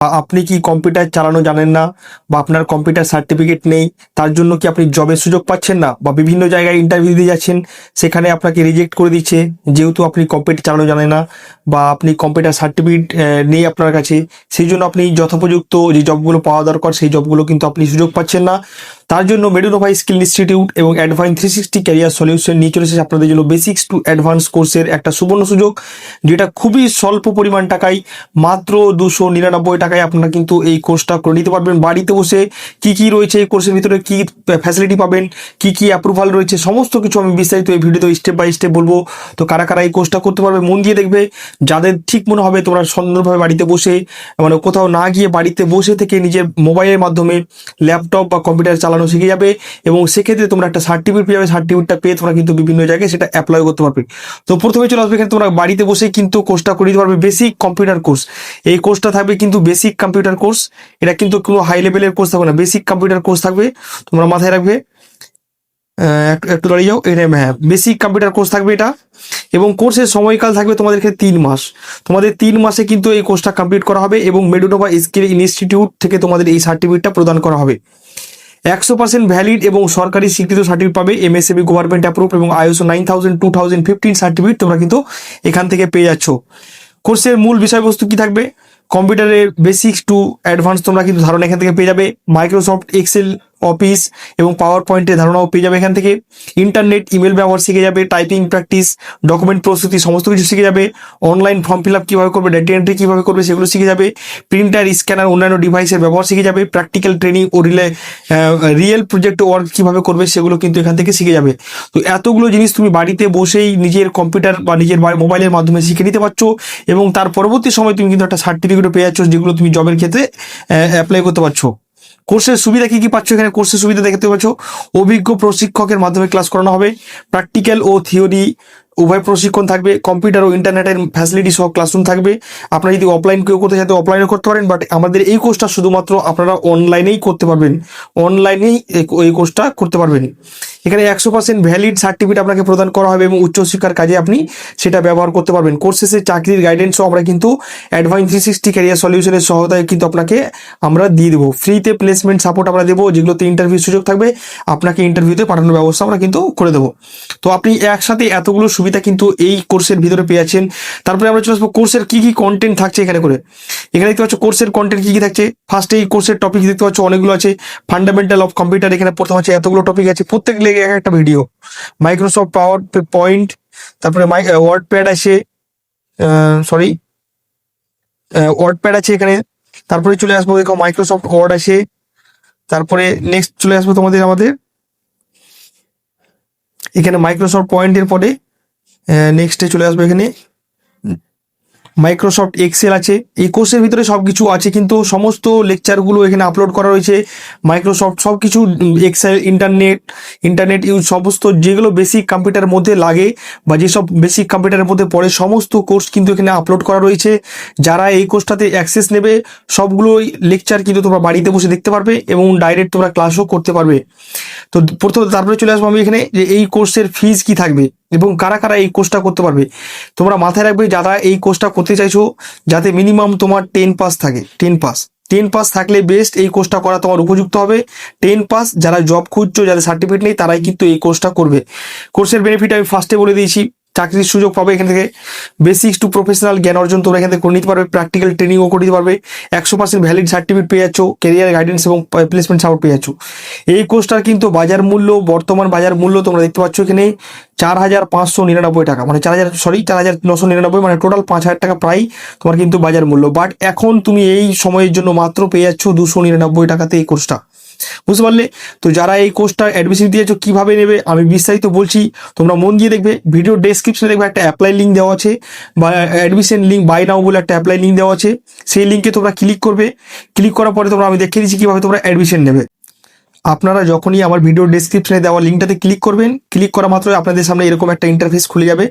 বা আপনি কি কম্পিউটার চালানো জানেন না, বা আপনার কম্পিউটার সার্টিফিকেট নেই, তার জন্য কি আপনি জবের সুযোগ পাচ্ছেন না, বা বিভিন্ন জায়গায় ইন্টারভিউ দিয়ে যাচ্ছেন, সেখানে আপনাকে রিজেক্ট করে দিচ্ছে যেহেতু আপনি কম্পিউটার চালানো জানেন না, বা আপনি কম্পিউটার সার্টিফিকেট নেই আপনার কাছে, সেই জন্য আপনি যথোপযুক্ত যে জবগুলো পাওয়া দরকার সেই জবগুলো কিন্তু আপনি সুযোগ পাচ্ছেন না। তার জন্য মেডুনোভাই স্কিল ইনস্টিটিউট এবং অ্যাডভান্স 360 ক্যারিয়ার সলিউশন নিয়ে চলে এসেছে আপনাদের জন্য বেসিক্স টু অ্যাডভান্স কোর্সের একটা সুবর্ণ সুযোগ, যেটা খুবই স্বল্প পরিমাণ টাকায়, মাত্র 299 টাকায় আপনারা কিন্তু এই কোর্সটা করে নিতে পারবেন বাড়িতে বসে। কি কি রয়েছে এই কোর্সের ভিতরে, কি ফ্যাসিলিটি পাবেন, কি কি অ্যাপ্রুভাল রয়েছে, সমস্ত কিছু আমি বিস্তারিত এই ভিডিওতে স্টেপ বাই স্টেপ বলবো। তো কারা কারা এই কোর্সটা করতে পারবে মন দিয়ে দেখবে। যাদের ঠিক মনে হবে তোমরা সুন্দরভাবে বাড়িতে বসে, মানে কোথাও না গিয়ে বাড়িতে বসে থেকে নিজের মোবাইলের মাধ্যমে ল্যাপটপ বা কম্পিউটার চালানো শিখে যাবে, এবং সেক্ষেত্রে তোমরা একটা সার্টিফিকেট পেয়ে যাবে। সার্টিফিকেটটা পেয়ে তোমরা কিন্তু বিভিন্ন জায়গায় সেটা অ্যাপ্লাই করতে পারবে। তো প্রথমে চলে আসবে এখানে তোমরা বাড়িতে বসে কিন্তু কোর্সটা করে দিতে পারবে, বেসিক কম্পিউটার কোর্স। এই কোর্সটা থাকবে কিন্তু বেসিক কম্পিউটার কোর্স, এটা কিন্তু কোনো হাই লেভেলের কোর্স থাকবে না, বেসিক কম্পিউটার কোর্স থাকবে। তোমরা মাথায় রাখবে, একটু একটু দাঁড়িয়ে যাও, এটা হ্যাঁ বেসিক কম্পিউটার কোর্স থাকবে এটা। এবং কোর্সের সময়কাল থাকবে তোমাদেরকে 3 মাস। তোমাদের 3 মাসে কিন্তু এই কোর্সটা কমপ্লিট করা হবে, এবং মেডুনোভা স্কিল ইনস্টিটিউট থেকে তোমাদের এই সার্টিফিকেটটা প্রদান করা হবে। 100% ভ্যালিড এবং সরকারি স্বীকৃত সার্টিফিকেট পাবে, এমএসএবি গভর্নমেন্ট অ্যাপ্রুভ এবং ISO 9000 2015 সার্টিফিকেট তোমরা কিন্তু এখান থেকে পেয়ে যাচ্ছ। কোর্সের মূল বিষয়বস্তু কি থাকবে, কম্পিউটারের বেসিক্স টু অ্যাডভান্স তোমরা কিন্তু ধারণা এখান থেকে পেয়ে যাবে। মাইক্রোসফট এক্সেল, অফিস এবং পাওয়ার পয়েন্টের ধারণাও পেয়ে যাবে এখান থেকে। ইন্টারনেট ইমেল ব্যবহার শিখে যাবে, টাইপিং প্র্যাকটিস, ডকুমেন্ট প্রস্তুতি সমস্ত কিছু শিখে যাবে। অনলাইন ফর্ম ফিল আপ কীভাবে করবে, ডেটা এন্ট্রি কীভাবে করবে সেগুলো শিখে যাবে। প্রিন্টার, স্ক্যানার, অন্যান্য ডিভাইসের ব্যবহার শিখে যাবে। প্র্যাকটিক্যাল ট্রেনিং ও রিয়েল প্রজেক্ট ওয়ার্ক কীভাবে করবে সেগুলো কিন্তু এখান থেকে শিখে যাবে। তো এতগুলো জিনিস তুমি বাড়িতে বসেই নিজের কম্পিউটার বা নিজের মোবাইলের মাধ্যমে শিখে নিতে পারছো, এবং তার পরবর্তী সময় তুমি কিন্তু একটা সার্টিফিকেটও পেয়ে যাচ্ছ, যেগুলো তুমি জবের ক্ষেত্রে অ্যাপ্লাই করতে পারছো। কোর্সের সুবিধা কি কি পাচ্ছ এখানে, কোর্সের সুবিধা দেখতে পাচ্ছ, অভিজ্ঞ প্রশিক্ষকের মাধ্যমে ক্লাস করানো হবে, প্র্যাকটিক্যাল ও থিওরি উভয় প্রশিক্ষণ থাকবে, কম্পিউটার ও ইন্টারনেটের ফ্যাসিলিটি সহ ক্লাসরুম থাকবে। আপনারা যদি অফলাইন কেউ করতে চান তো অফলাইনে করতে পারেন, বাট আমাদের এই কোর্সটা শুধুমাত্র আপনারা অনলাইনেই করতে পারবেন, অনলাইনেই এই কোর্সটা করতে পারবেন। এখানে 100% ভ্যালিড সার্টিফিকেট আপনাকে প্রদান করা হবে, এবং উচ্চশিক্ষার কাজে আপনি সেটা ব্যবহার করতে পারবেন। কোর্স শেষে চাকরির গাইডেন্সও আমরা কিন্তু অ্যাডভান্স 360 ক্যারিয়ার সলিউশনের সহায়তায় কিন্তু আপনাকে আমরা দিয়ে দেবো। ফ্রিতে প্লেসমেন্ট সাপোর্ট আমরা দেবো, যেগুলোতে ইন্টারভিউ সুযোগ থাকবে, আপনাকে ইন্টারভিউতে পাঠানোর ব্যবস্থা আমরা কিন্তু করে দেবো। তো আপনি একসাথে এতগুলো সুবিধা কিন্তু এই কোর্সের ভিতরে পেয়ে যাচ্ছেন। তারপরে আমরা চলে আসবো কোর্সের কি কি কন্টেন্ট থাকছে এখানে করে। এখানে দেখতে পাচ্ছ কোর্সের কন্টেন্ট কি কি থাকছে। ফার্স্টে এই কোর্সের টপিক দেখতে পাচ্ছ অনেকগুলো আছে। ফান্ডামেন্টাল অফ কম্পিউটার, এখানে প্রথম আছে, এতগুলো টপিক আছে, প্রত্যেক লেগে এক একটা ভিডিও। মাইক্রোসফট পাওয়ার পয়েন্ট, তারপরে ওয়ার্ড প্যাড আছে, সরি ওয়ার্ড প্যাড আছে এখানে। তারপরে চলে আসবো, দেখো মাইক্রোসফট ওয়ার্ড আছে। তারপরে নেক্সট চলে আসবো আমাদের এখানে মাইক্রোসফট পয়েন্টের পরে নেক্সটে চলে আসবো এখানে মাইক্রোসফট এক্সেল আছে। এই কোর্সের ভিতরে সব কিছু আছে, কিন্তু সমস্ত লেকচারগুলো এখানে আপলোড করা রয়েছে। মাইক্রোসফট সব কিছু, এক্সেল, ইন্টারনেট ইউজ, সমস্ত যেগুলো বেসিক কম্পিউটারের মধ্যে লাগে বা যেসব বেসিক কম্পিউটারের মধ্যে পড়ে সমস্ত কোর্স কিন্তু এখানে আপলোড করা রয়েছে। যারা এই কোর্সটাতে অ্যাক্সেস নেবে সবগুলোই লেকচার কিন্তু তোমরা বাড়িতে বসে দেখতে পারবে, এবং ডাইরেক্ট তোমরা ক্লাসও করতে পারবে। তো তারপরে চলে আসবো আমি এখানে যে এই কোর্সের ফিজ কি থাকবে এবং কারা কারা এই কোর্সটা করতে পারবে। তোমরা মাথায় রাখবে, যারা এই কোর্সটা করতে চাইছো যাতে মিনিমাম তোমার 10 পাস থাকে। 10 পাস থাকলে বেস্ট, এই কোর্সটা করা তোমার উপযুক্ত হবে। 10 পাস, যারা জব খুঁজছো, যাদের সার্টিফিকেট নেই, তারাই কিন্তু এই কোর্সটা করবে। কোর্সের বেনিফিট আমি ফার্স্টে বলে দিয়েছি, চাকরির সুযোগ পাবে এখান থেকে। বেসিক্স টু প্রফেশনাল জ্ঞান অর্জন তোমরা এখান থেকে করে নিতে পারবে, প্র্যাকটিক্যাল ট্রেনিংও করে নিতে পারবে। 100% ভ্যালিড সার্টিফিকেট পেয়ে যাচ্ছ, ক্যারিয়ার গাইডেন্স এবং প্লেসমেন্ট সাপোর্ট পেয়ে যাচ্ছ। এই কোর্সটার কিন্তু বাজার মূল্য, বর্তমান বাজার মূল্য তোমরা দেখতে পাচ্ছ এখানে 4,599 টাকা, মানে 4,999, মানে টোটাল 5,000 টাকা প্রায় তোমার কিন্তু বাজার মূল্য। বাট এখন তুমি এই সময়ের জন্য মাত্র পেয়ে যাচ্ছ 299 টাকাতে এই কোর্সটা, বুঝতে পারলে? তো যারা এই কোর্সটা অ্যাডমিশন দিয়েছো কিভাবে নেবে আমি বিস্তারিত বলছি, তোমরা মন দিয়ে দেখবে। ভিডিও ডেসক্রিপশনে দেখবে একটা অ্যাপ্লাই লিঙ্ক দেওয়া আছে, বা অ্যাডমিশন লিঙ্ক বাই নাও বলে একটা অ্যাপ্লাই লিঙ্ক দেওয়া আছে। সেই লিঙ্কে তোমরা ক্লিক করবে, ক্লিক করার পরে তোমরা আমি দেখিয়ে দিচ্ছি কিভাবে তোমরা অ্যাডমিশন নেবে। আপনারা যখনই আমার ভিডিও ডেসক্রিপশনে দেওয়া লিঙ্কটাতে ক্লিক করবেন, ক্লিক করা মাত্র আপনাদের সামনে এরকম একটা ইন্টারফেস খুলে যাবে।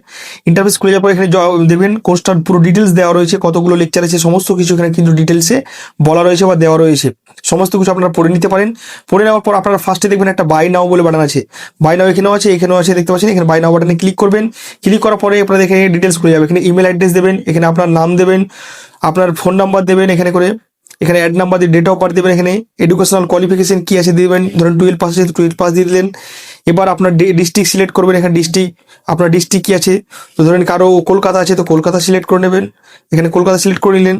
ইন্টারফেস খুলে যাওয়ার পর এখানে দেখবেন কোর্সটার পুরো ডিটেলস দেওয়া রয়েছে, কতগুলো লেকচার আছে সমস্ত কিছু এখানে কিন্তু ডিটেলসে বলা রয়েছে বা দেওয়া রয়েছে। সমস্ত কিছু আপনারা পড়ে নিতে পারেন। পড়ে নেওয়ার পর আপনারা ফার্স্টে দেখবেন একটা বাই নাও বলে বাটন আছে। বাই নাও এখানেও আছে, এখানেও আছে, দেখতে পাচ্ছেন। এখানে বাই নাও বাটনে ক্লিক করবেন। ক্লিক করার পরে আপনারা এখানে ডিটেলস খুলে যাবে। এখানে ইমেল অ্যাড্রেস দেবেন, এখানে আপনার নাম দেবেন, আপনার ফোন নাম্বার দেবেন এখানে করে, এখানে অ্যাড নাম্বার দিয়ে ডেট অফ বার্থ দেবেন, এখানে এডুকেশনাল কোয়ালিফিকেশন কি আছে দেবেন, ধরেন 12 পাস আছে 12 পাস দিয়ে দিলেন। এবার আপনার ডিস্ট্রিক্ট সিলেক্ট করবেন, এখানে ডিস্ট্রিক্ট আপনার ডিস্ট্রিক্ট কি আছে, তো ধরেন কারো কলকাতা আছে তো কলকাতা সিলেক্ট করে নেবেন, এখানে কলকাতা সিলেক্ট করে নিলেন।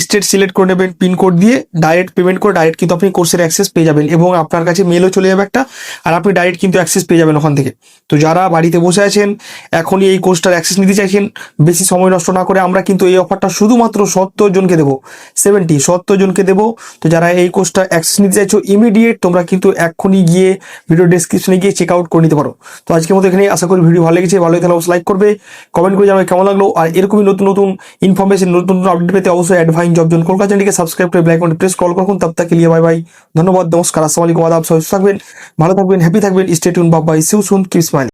স্টেট সিলেক্ট করে নেবেন, পিনকোড দিয়ে ডাইরেক্ট পেমেন্ট করে ডাইরেক্ট কিন্তু আপনি কোর্সের অ্যাক্সেস পেয়ে যাবেন এবং আপনার কাছে মেলও চলে যাবে একটা, আর আপনি ডাইরেক্ট কিন্তু অ্যাক্সেস পেয়ে যাবেন ওখান থেকে। তো যারা বাড়িতে বসে আছেন এখনই এই কোর্সটার অ্যাক্সেস নিতে চাইছেন, বেশি সময় নষ্ট না করে আমরা কিন্তু এই অফারটা শুধুমাত্র 70 জনকে দেবো, 70 জনকে দেবো। তো যারা এই কোর্সটা অ্যাক্সেস নিতে চাইছো ইমিডিয়েট তোমরা কিন্তু এখনই গিয়ে ভিডিও ডেসক্রিপশনে গিয়ে চেক আউট করে নিতে পারো। তো আজকের মতো এখানে আশা করি ভিডিও ভালো লেগেছে, ভালো লাগলে অবশ্যই লাইক করবে, কমেন্ট করে জানাবে কেমন লাগলো। আর এরকমই নতুন নতুন ইনফরমেশন, নতুন নতুন আপডেট পেতে অবশ্যই অ্যাডভাইন জব জোন কলকাতা চ্যানেলকে সাবস্ক্রাইব করে বেল আইকনটি প্রেস কল করুন। তব তক কে লিয়ে বাই বাই, ধন্যবাদ, নমস্কার, আসসালামু আলাইকুম, আদাব, সবাই সুস্থ থাকবেন, ভালো থাকবেন, হ্যাপি থাকবেন, stay tune, bye bye, see you soon, keep smiling.